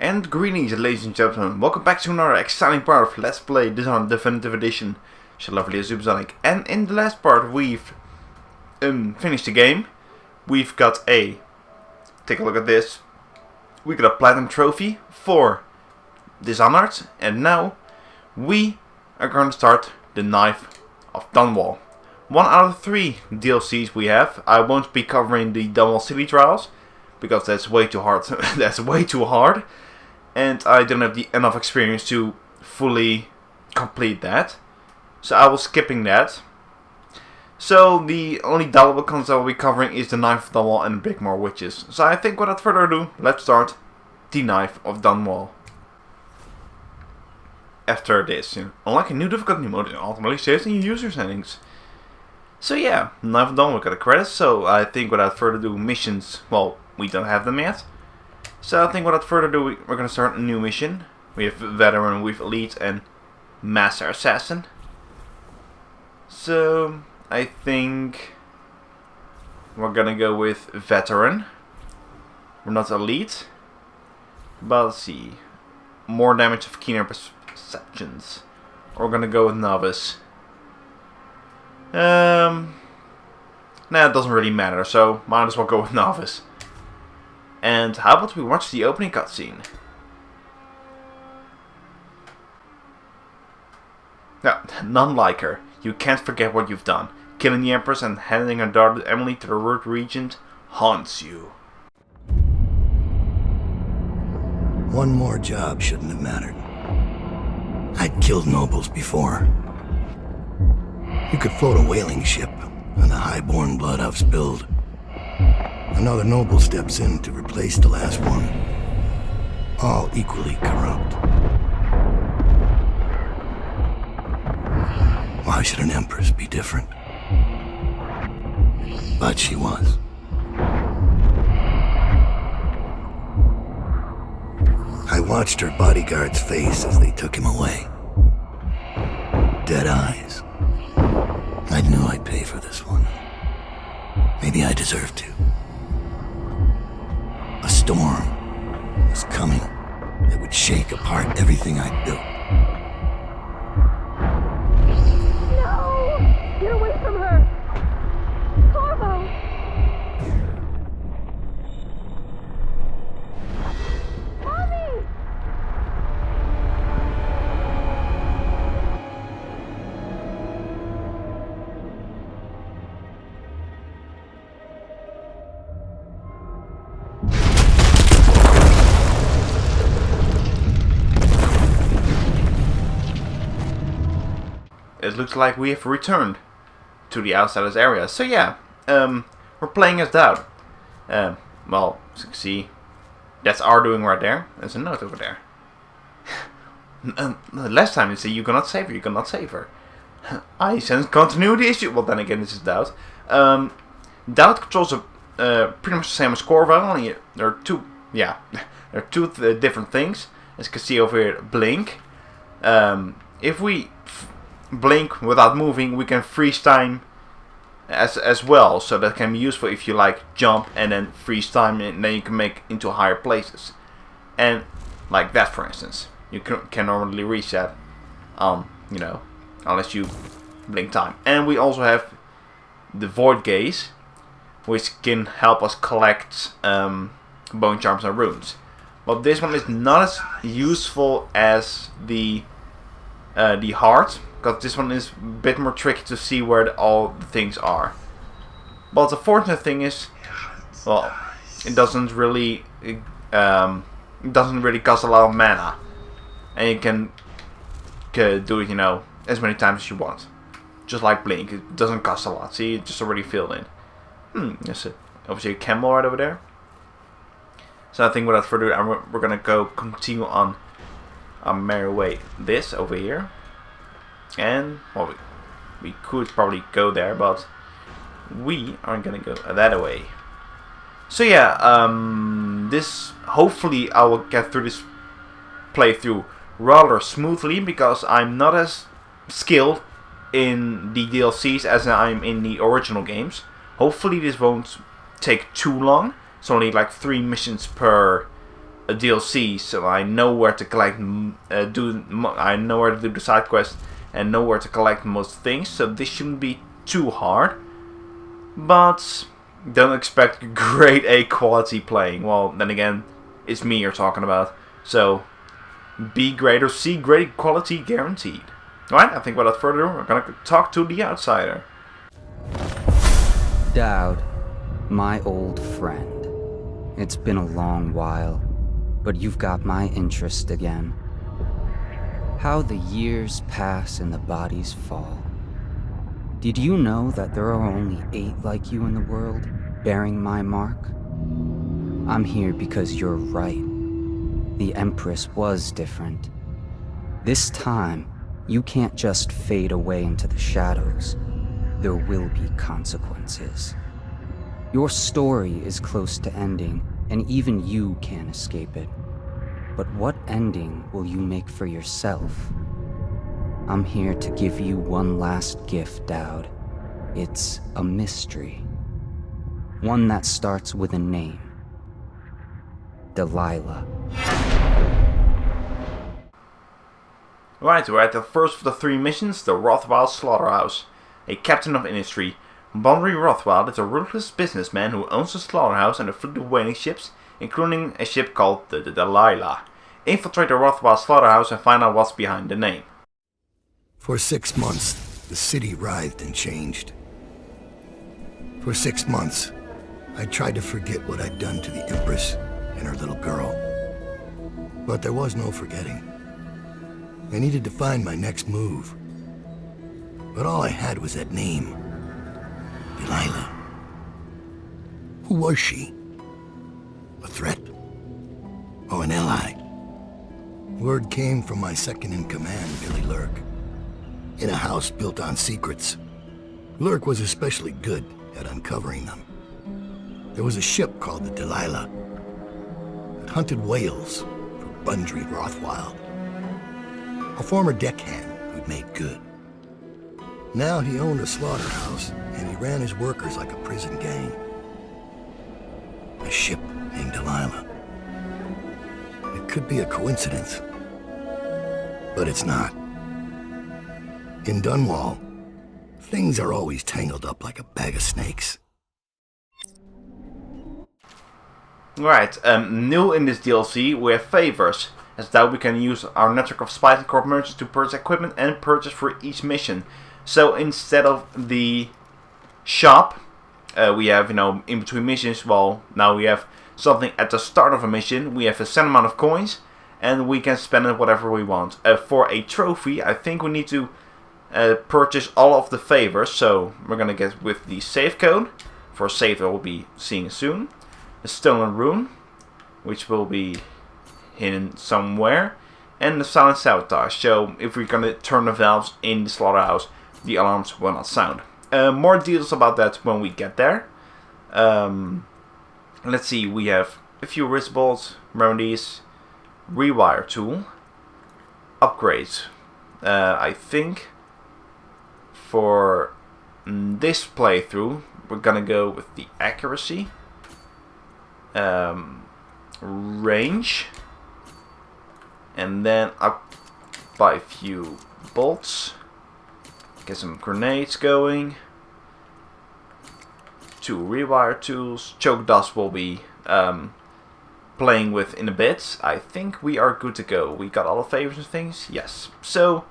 And greetings, ladies and gentlemen, welcome back to another exciting part of Let's Play Dishonored Definitive Edition. Lovely Zupersonic. And in the last part we've finished the game. We've got a, take a look at this, we got a platinum trophy for Dishonored, and now we are going to start the Knife of Dunwall. 1 out of 3 DLCs we have. I won't be covering the Dunwall City Trials because that's way too hard. That's way too hard, and I don't have enough experience to fully complete that. So I was skipping that. So the only downloadable content I will be covering is the Knife of Dunwall and the Big More Witches. So I think without further ado, let's start the Knife of Dunwall. After this, unlock a new difficulty mode, it automatically saves in your user settings. So yeah, Knife of Dunwall got the credits. So I think without further ado, missions, well, we don't have them yet. So I think without further ado, we're going to start a new mission. We have Veteran, we have Elite, and Master Assassin. So I think we're going to go with Veteran. We're not Elite. But let's see. More damage of keener perceptions. We're going to go with Novice. Nah, it doesn't really matter, so might as well go with Novice. And how about we watch the opening cutscene? No, none like her. You can't forget what you've done. Killing the Empress and handing her daughter Emily to the Root Regent haunts you. One more job shouldn't have mattered. I'd killed nobles before. You could float a whaling ship, and the highborn blood I've spilled. Another noble steps in to replace the last one. All equally corrupt. Why should an empress be different? But she was. I watched her bodyguard's face as they took him away. Dead eyes. I knew I'd pay for this one. Maybe I deserved to. A storm was coming that would shake apart everything I'd built. No! Get away from her! Corvo! Mommy! It looks like we have returned to the Outsiders area. So yeah, we're playing as Daud. Well, as you can see, that's our doing right there. There's a note over there. Last time you said you cannot save her, you cannot save her. I sense continuity issue. Well, then again, this is Daud. Daud controls pretty much the same as Corvo. Only there are two, yeah, there are two different things. As you can see over here, blink. If we blink without moving, we can freeze time as well, so that can be useful if you like jump and then freeze time, and then you can make into higher places, and like that, for instance, you can normally reset, you know, unless you blink time. And we also have the Void Gaze, which can help us collect bone charms and runes, but this one is not as useful as the heart, because this one is a bit more tricky to see where all the things are. But the fortunate thing is, well, it doesn't really cost a lot of mana, and you can do it, you know, as many times as you want. Just like blink, it doesn't cost a lot. See, it just already filled in. That's it. Obviously a camel right over there. So I think without further ado, we're gonna go continue on our merry way. This over here. And, well, we could probably go there, but we aren't gonna go that way. So yeah, this, hopefully I will get through this playthrough rather smoothly, because I'm not as skilled in the DLCs as I'm in the original games. Hopefully this won't take too long. It's only like 3 missions per a DLC, so I know where to collect, I know where to do the side quests and know where to collect most things. So this shouldn't be too hard, but don't expect grade A quality playing. Well, then again, it's me you're talking about, so B grade or C grade quality guaranteed. Alright, I think without further ado, we're gonna talk to the outsider. Daud, my old friend. It's been a long while, but you've got my interest again. How the years pass and the bodies fall. Did you know that there are only 8 like you in the world, bearing my mark? I'm here because you're right. The Empress was different. This time, you can't just fade away into the shadows. There will be consequences. Your story is close to ending, and even you can't escape it. But what ending will you make for yourself? I'm here to give you one last gift, Daud. It's a mystery. One that starts with a name. Delilah. Right, we're at the first of the 3 missions, the Rothwild Slaughterhouse. A captain of industry, Bonry Rothwild is a ruthless businessman who owns a slaughterhouse and a fleet of whaling ships, including a ship called the Delilah. Infiltrate the Rothwild Slaughterhouse and find out what's behind the name. For 6 months, the city writhed and changed. For 6 months, I tried to forget what I'd done to the Empress and her little girl. But there was no forgetting. I needed to find my next move. But all I had was that name. Delilah. Who was she? A threat? Oh, an ally? Word came from my second-in-command, Billy Lurk. In a house built on secrets. Lurk was especially good at uncovering them. There was a ship called the Delilah that hunted whales for Bundry Rothwild. A former deckhand who'd made good. Now he owned a slaughterhouse, and he ran his workers like a prison gang. A ship named Delilah. It could be a coincidence, but it's not. In Dunwall, things are always tangled up like a bag of snakes. Right, new in this DLC, we have favors. As that we can use our network of spies and corp merchants to purchase equipment and purchase for each mission. So instead of the shop, we have, in between missions, well, now we have something at the start of a mission. We have a set amount of coins, and we can spend it whatever we want. For a trophy, I think we need to purchase all of the favors. So we're going to get with the save code, for a save that we'll be seeing soon. A stolen rune, which will be hidden somewhere, and the silent sabotage. So if we're going to turn the valves in the slaughterhouse, the alarms will not sound. More details about that when we get there. Let's see, we have a few wristbolts, remedies, rewire tool, upgrades. I think for this playthrough we're gonna go with the accuracy, range, and then up by a few bolts. Get some grenades going. 2 rewire tools. Choke dust will be playing with in a bit. I think we are good to go. We got all the favors and things? Yes. So,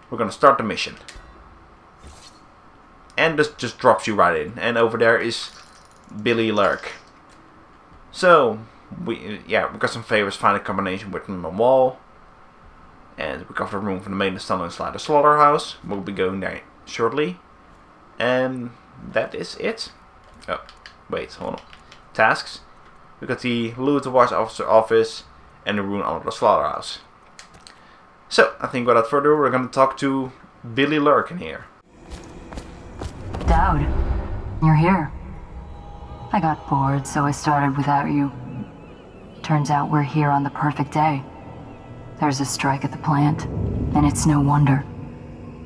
we're gonna start the mission. And this just drops you right in. And over there is Billy Lurk. So, we got some favors. Find a combination written on the wall. And we got the room for the main tunnel inside the slaughterhouse. We'll be going there shortly. And that is it. Oh, wait, hold on. Tasks. We got the loot the watch officer office and the room under the slaughterhouse. So, I think without further ado, we're going to talk to Billy Lurk in here. Daud, you're here. I got bored, so I started without you. Turns out we're here on the perfect day. There's a strike at the plant, and it's no wonder.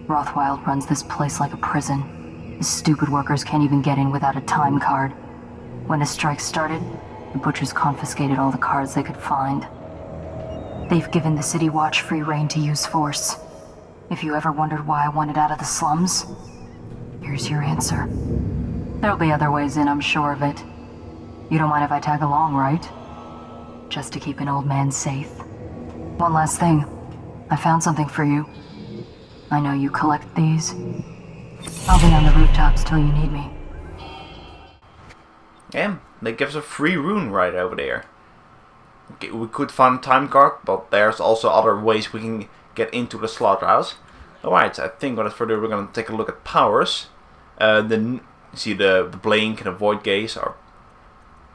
Rothwild runs this place like a prison. The stupid workers can't even get in without a time card. When the strike started, The butchers confiscated all the cards they could find. They've given the City Watch free rein to use force. If you ever wondered why I wanted out of the slums, here's your answer. There'll be other ways in, I'm sure of it. You don't mind if I tag along, right? Just to keep an old man safe. One last thing. I found something for you. I know you collect these. I'll be on the rooftops till you need me. And they give us a free rune right over there. Okay, we could find a time card, but there's also other ways we can get into the slaughterhouse. Alright, I think without further we're gonna take a look at powers. See the blink and the void gaze are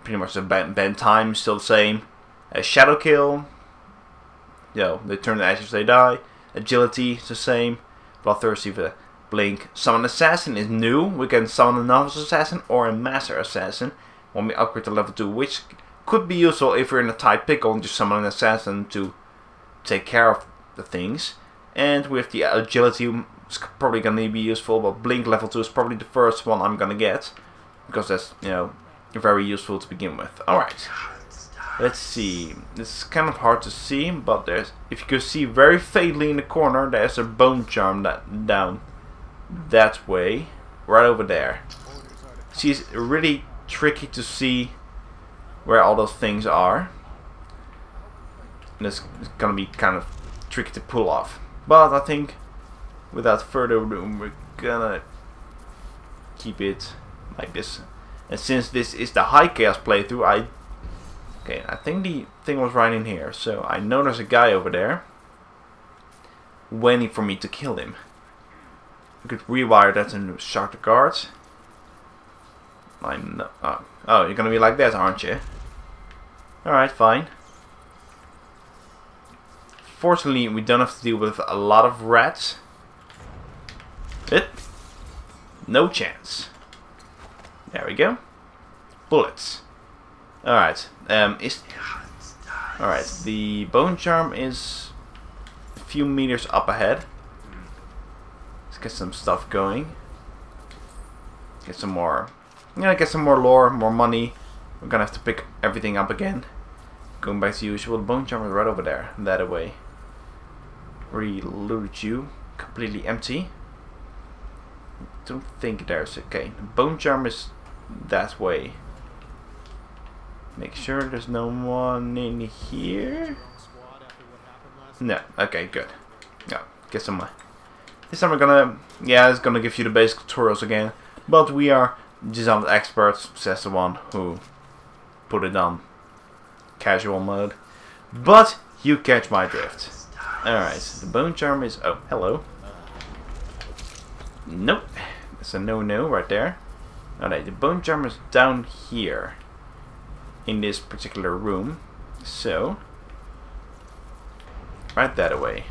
pretty much the bend time still the same. Shadow kill, they turn to ashes, they die. Agility is the same. Bloodthirsty, the blink. Summon assassin is new. We can summon a novice assassin or a master assassin when we upgrade to level 2, which could be useful if we're in a tight pickle and just summon an assassin to take care of the things. And with the agility, it's probably gonna be useful, but blink level 2 is probably the first one I'm gonna get, because that's very useful to begin with. Alright, let's see. This is kind of hard to see, but there's, if you can see very faintly in the corner, there's a bone charm down that way, right over there. See, it's really tricky to see where all those things are. And it's gonna be kind of tricky to pull off. But I think without further ado, we're gonna keep it like this. And since this is the high chaos playthrough, I think the thing was right in here. So I know there's a guy over there waiting for me to kill him. We could rewire that and shock the guards. Oh, you're gonna be like that, aren't you? Alright, fine. Fortunately, we don't have to deal with a lot of rats. No chance. There we go. Bullets. Alright. Alright, the bone charm is a few meters up ahead. Let's get some stuff going. Get some more. Get some more lore, more money. We're gonna have to pick everything up again. Going back to usual, the bone charm is right over there, that away. Reloaded you, completely empty. Don't think there's okay. The bone charm is that way. Make sure there's no one in here. No, okay, good. Yeah, get some. This time we're gonna, it's gonna give you the basic tutorials again, but we are Dishonored experts, says the one who put it on casual mode. But you catch my drift. Alright, the bone charm is... Oh, hello. Nope. That's a no-no right there. Alright, the bone charm is down here. In this particular room. So... right that away.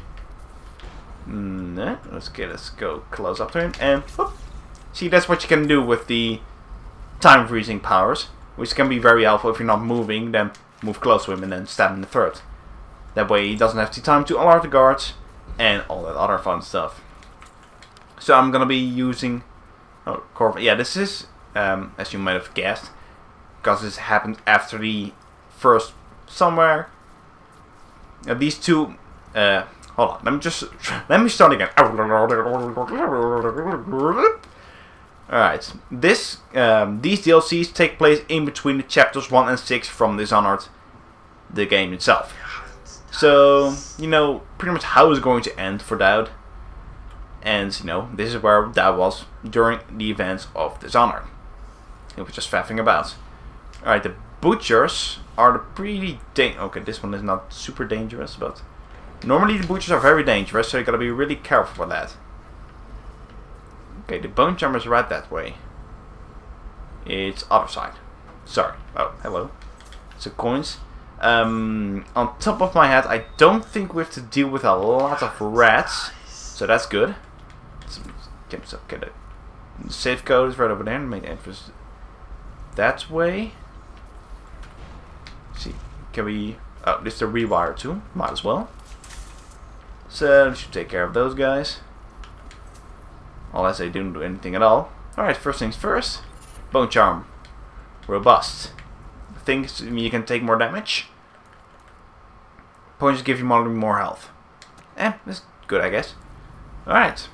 Let's go close up to him and... whoop. See, that's what you can do with the time freezing powers. Which can be very helpful if you're not moving, then move close to him and then stab him in the throat. That way he doesn't have the time to alert the guards and all that other fun stuff. So I'm gonna be using... oh, Corvin. Yeah, this is, as you might have guessed, because this happened after the first somewhere. These two... hold on, let me start again. Alright, these DLCs take place in between the chapters 1 and 6 from Dishonored, the game itself. So, pretty much how it's going to end for Daud. And, this is where Daud was during the events of Dishonored. He was just faffing about. Alright, the butchers are the pretty okay, this one is not super dangerous, but normally the butchers are very dangerous, so you gotta be really careful for that. Okay, the bone charm is right that way. It's other side. Sorry. Oh, hello. So coins. On top of my head, I don't think we have to deal with a lot of rats, so that's good. Okay, the safe code is right over there. Main entrance that way. Let's see, can we? Oh, this is the rewire too. Might as well. So we should take care of those guys. Unless they didn't do anything at all. Alright, first things first. Bone charm. Robust. things you can take more damage. Points give you more health. That's good, I guess. Alright.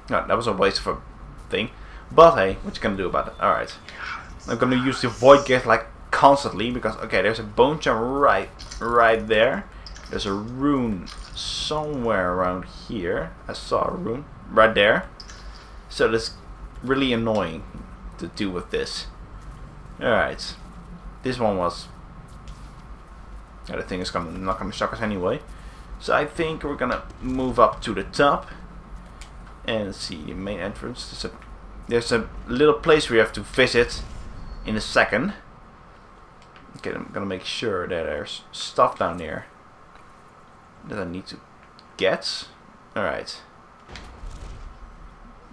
No, that was a waste of a thing. But hey, what you gonna do about it? Alright. I'm gonna use the void gift like constantly because okay, there's a bone gem right there. There's a rune somewhere around here. I saw a rune right there. So that's really annoying to do with this. Alright. This one was... the thing is not gonna shock us anyway. So I think we're gonna move up to the top. And see the main entrance. There's a little place we have to visit in a second. Okay, I'm gonna make sure that there's stuff down there that I need to get. Alright.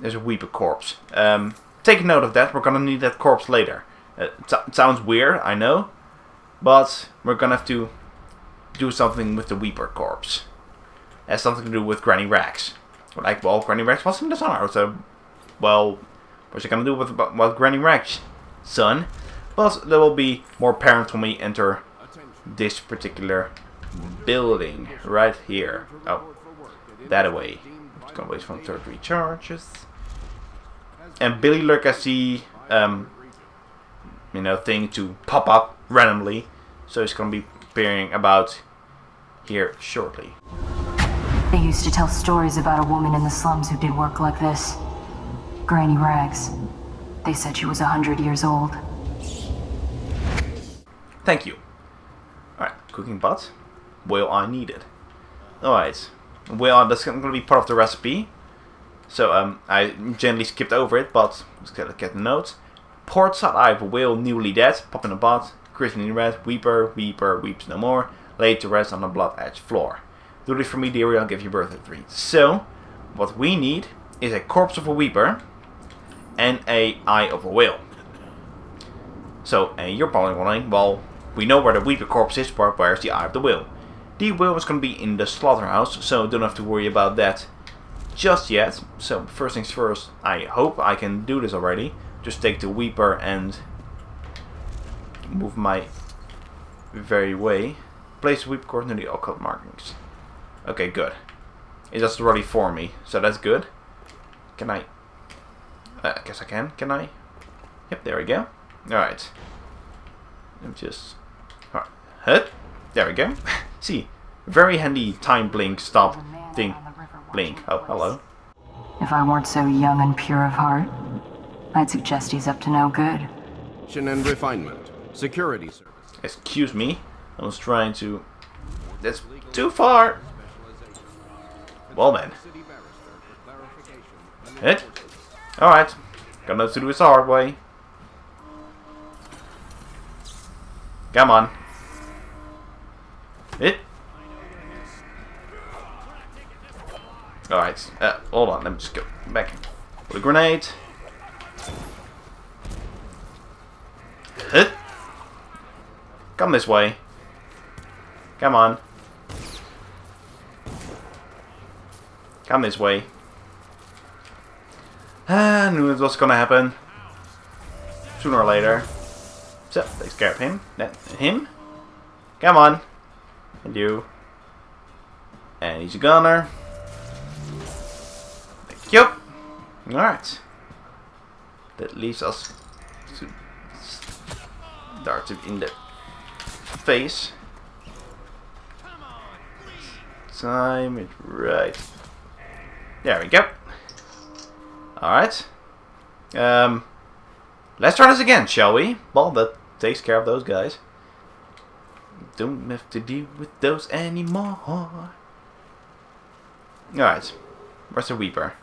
There's a Weeper corpse. Take note of that. We're gonna need that corpse later. It sounds weird, I know. But we're gonna have to do something with the Weeper corpse. It has something to do with Granny Rags. Like, well, Granny Rags was in Dishonored, so... well, what's it gonna do with Granny Rags, son? But there will be more apparent when we enter this particular building. Right here. Oh, that away. Just gonna wait for the third recharges. And Billy Lurk, I see, thing to pop up randomly. So it's gonna be appearing about here shortly. They used to tell stories about a woman in the slums who did work like this. Granny Rags. They said she was 100 years old. Thank you. Alright, cooking pot. Well, I need it. Alright. Well, that's going to be part of the recipe. So, I gently skipped over it, but let's get the notes. Port side, I have a whale newly dead. Pop in a pot. Christening red. Weeper weeps no more. Laid to rest on the blood edge floor. Do this for me, dearie, I'll give you birthday treat. So, what we need is a corpse of a Weeper and a eye of a whale. So, and you're probably wondering, well, we know where the Weeper corpse is, but where's the eye of the whale? The whale is going to be in the slaughterhouse, so don't have to worry about that just yet. So, first things first, I hope I can do this already. Just take the Weeper and move my very way. Place the Weeper corpse near the occult markings. Okay, good. It does already for me, so that's good. Can I? I guess I can. Can I? Yep, there we go. Alright. Let me just... alright. Hut. There we go. See, very handy time blink stop thing. Blink. Oh, hello. If I weren't so young and pure of heart, I'd suggest he's up to no good. And refinement. Security service. Excuse me. I was trying to... that's too far. Well then. Hit. Alright. Gonna have to do this the hard way. Come on. Hit. Alright. Hold on. Let me just go back with a grenade. Hit. Come this way. Come on. Come this way. I knew it was gonna happen. Sooner or later. So, takes care of him. Then him. Come on. And you. And he's a gunner. Thank you. Alright. That leaves us to dart him in the face. Time it right. There we go. Alright. Let's try this again, shall we? Well, that takes care of those guys. Don't have to deal with those anymore. Alright. Where's the Weeper?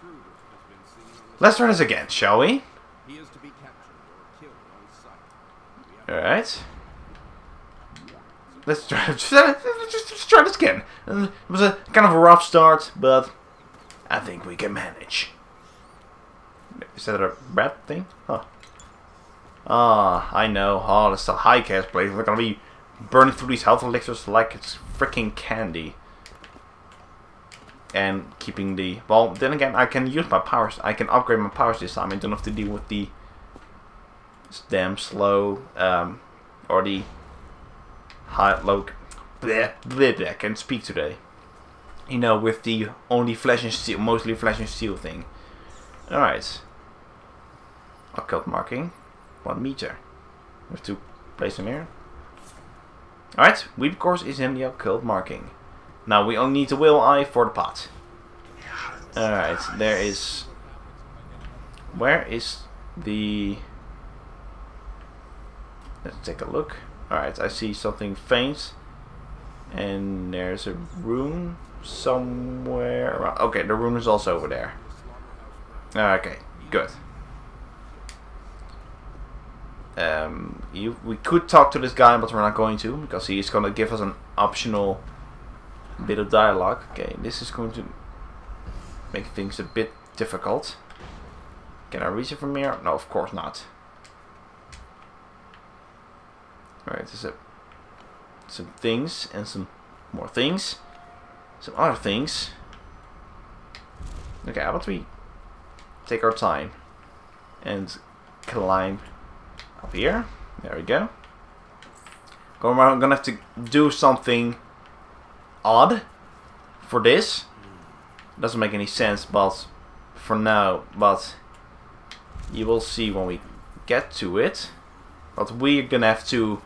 Let's try this again, shall we? Alright. Let's try this again. It was a kind of a rough start, but I think we can manage. Is that a rat thing? Huh. Ah, I know. Oh, that's the high cast place. We're gonna be burning through these health elixirs like it's freaking candy. And keeping the... well, then again, I can use my powers. I can upgrade my powers this time. I don't have to deal with the damn slow, or the high, low, bleh, bleh, bleh, I can't speak today. You know, with the only flesh and steel, mostly flesh and steel thing. Alright. Occult marking. 1 meter. We have to place them here. Alright, wheat course is in the occult marking. Now we only need the will eye for the pot. Alright, there is... Where is the... Let's take a look. Alright, I see something faint. And there's a rune somewhere around. Okay, the rune is also over there. Okay, good. We could talk to this guy, but we're not going to, because he is going to give us an optional bit of dialogue. Okay, this is going to make things a bit difficult. Can I reach it from here? No, of course not. Alright, there's some things and some more things. Some other things. Okay, how about we take our time and climb up here. There we go. I'm gonna have to do something odd for this. Doesn't make any sense, but for now, but you will see when we get to it. But we're gonna have to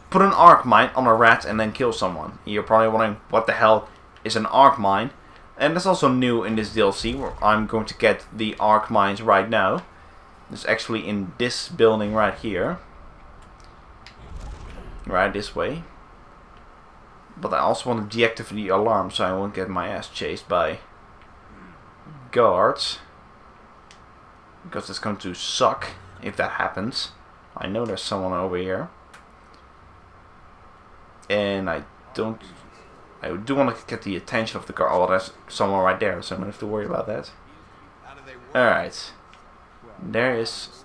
put an arc mine on a rat and then kill someone. You're probably wondering what the hell is an arc mine, and that's also new in this DLC, where I'm going to get the arc mines right now. It's actually in this building right here. Right this way. But I also want to deactivate the alarm so I won't get my ass chased by guards. Because it's going to suck if that happens. I know there's someone over here. And I do want to get the attention of the guard. Oh, there's someone right there, so I don't have to worry about that. Alright. There is...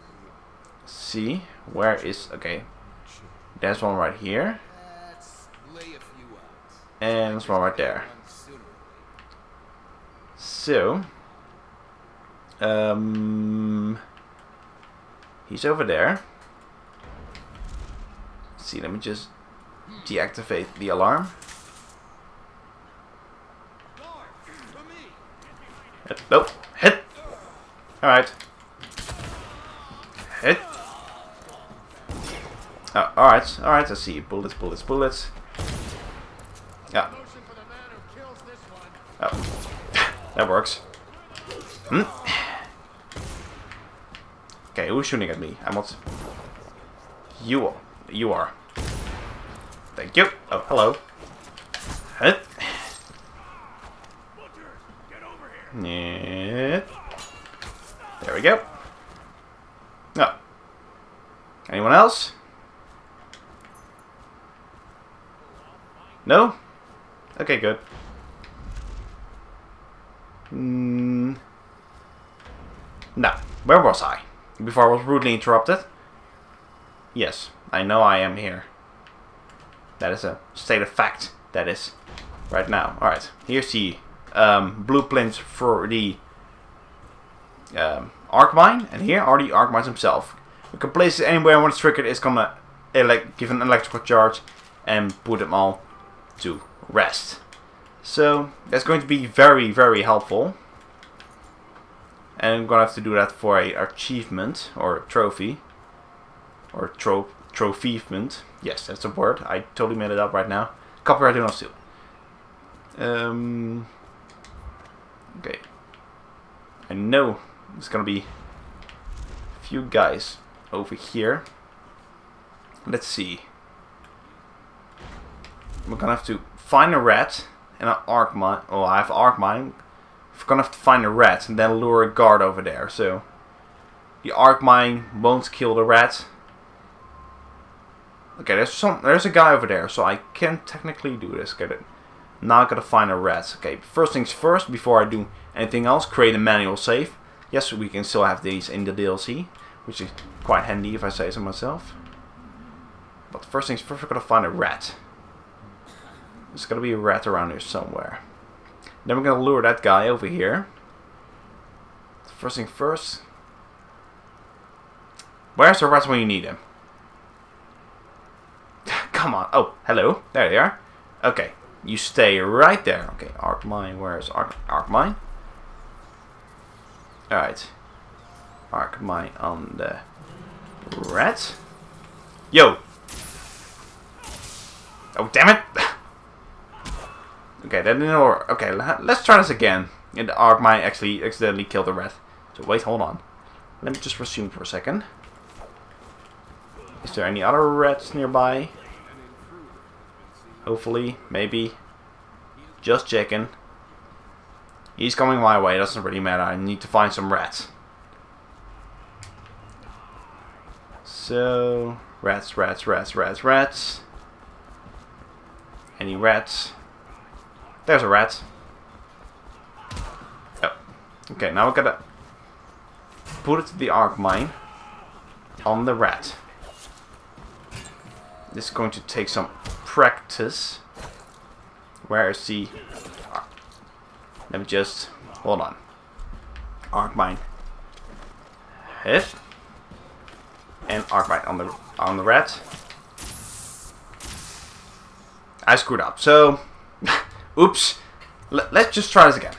See? Where is... Okay. There's one right here. And there's one right there. So... he's over there. Let's see, let me just deactivate the alarm. Nope. Hit. Alright. Hit. Oh, alright. Alright, I see. Bullets, bullets, bullets. Yeah. Oh. That works. Hmm. Okay, who's shooting at me? I'm not... You are. You are. Thank you. Oh, hello. Hit. Yeah. There we go. Oh. Anyone else? No? Okay, good. No. Where was I? Before I was rudely interrupted? Yes, I know I am here. That is a state of fact. That is. Right now. Alright, here's the blueprints for the arc mine, and here are the arc mines themselves. We can place it anywhere when it's triggered. It's gonna give an electrical charge and put them all to rest. So that's going to be very, very helpful. And I'm gonna have to do that for a achievement or a trophy or trophyment. Yes, that's a word. I totally made it up right now. Copyright do not steal. Okay. I know there's gonna be a few guys over here. Let's see. We're gonna have to find a rat and an arc mine. Oh, I have an arc mine. We're gonna have to find a rat and then lure a guard over there. So the arc mine won't kill the rat. Okay, there's a guy over there, so I can technically do this. Okay, now I gotta find a rat. Okay, first things first, before I do anything else, create a manual save. Yes, we can still have these in the DLC, which is quite handy if I say so myself. But first things first, we're gonna find a rat. There's gotta be a rat around here somewhere. Then we're gonna lure that guy over here. First thing first. Where's the rat when you need him? come on. Oh, hello. There they are. Okay, you stay right there. Okay, arc mine. Where's arc mine? Alright. Arc mine on the rat. Yo! Oh, damn it! Okay, that didn't work. Okay, let's try this again. And the arc mine actually accidentally killed the rat. So wait, hold on. Let me just resume for a second. Is there any other rats nearby? Hopefully, maybe. Just checking. He's coming my way, doesn't really matter. I need to find some rats. So, rats. Any rats? There's a rat. Oh. Okay, now we gotta put the arc mine on the rat. This is going to take some practice. Where is the... Let me just... Hold on. Arc mine. Hit. And arc mine on the rat. I screwed up. So... Oops. Let's just try this again.